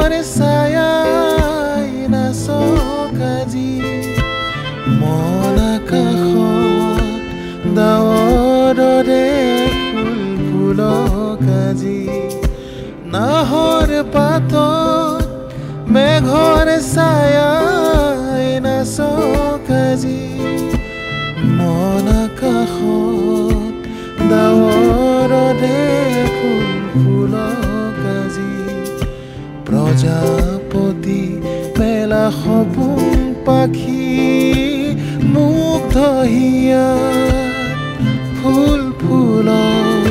মেঘৰ ছায়াই নাচক আজি মন আকাশত ডাৱৰ দৰে ফুল ফুলক আজি নাহৰ পাতত মেঘৰ ছায়াই নাচক আজি মন আকাশত ডাৱৰ দৰে ফুল ফুলক আজি প্ৰজাপতি মেলা সপোন পাখি মুগ্ধ হিয়াত ফুল ফুলক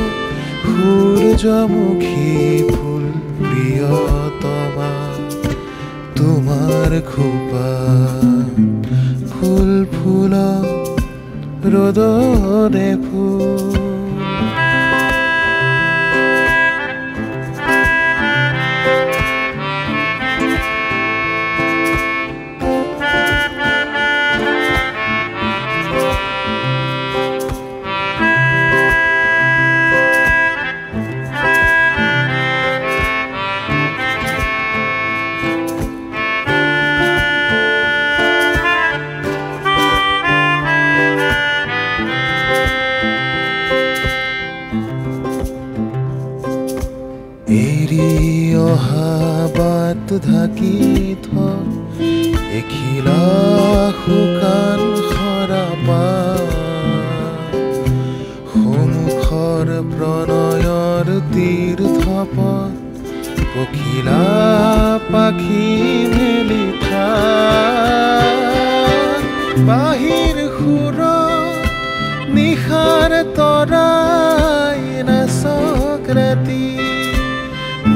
সূৰ্যমুখী ফুল প্ৰিয়তমা তোমাৰ খোপাত ফুল ফুলক ৰ'দৰে ফুল এৰি অহা বাট ঢাকি থ এখিলা শুকান খৰাপা সন্মুখৰ প্ৰণয়ৰ তীৰ্থপথ পখিলা পাখি মেলি বাহিৰ সুৰত নিশাৰ তৰাই নাচক ৰাতি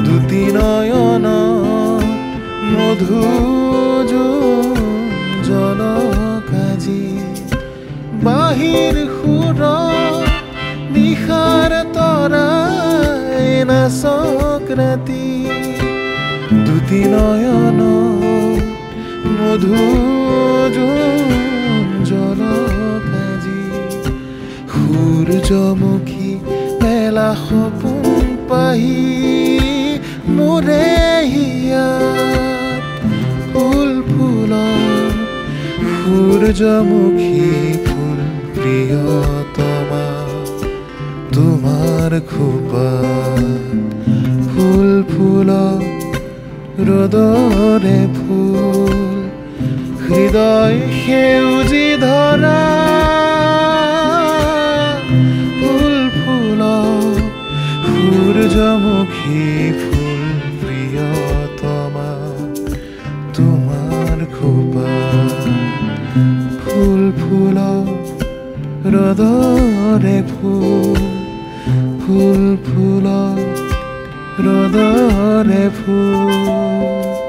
দুটি নয়ন মধু জলক আজি বাহিৰ সুৰত নিশাৰ তৰাই নাচক ৰাতি দুটি নয়ন মধু জলক আজি সূৰ্যমুখী মেলা সপোন পাহি মোৰে হিয়াত ফুল ফুলক সূৰ্যমুখী ফুল প্ৰিয়তমা তোমাৰ খোপাত ফুল ফুলক ৰ'দৰে ফুল হৃদয় সেউজী ধৰা ফুল ফুলক সূৰ্যমুখী ফুল প্ৰিয়তমা তোমাৰ খোপাত ফুল ফুলক ৰ'দৰে ফুল ফুল ফুলক ৰ'দৰে ফুল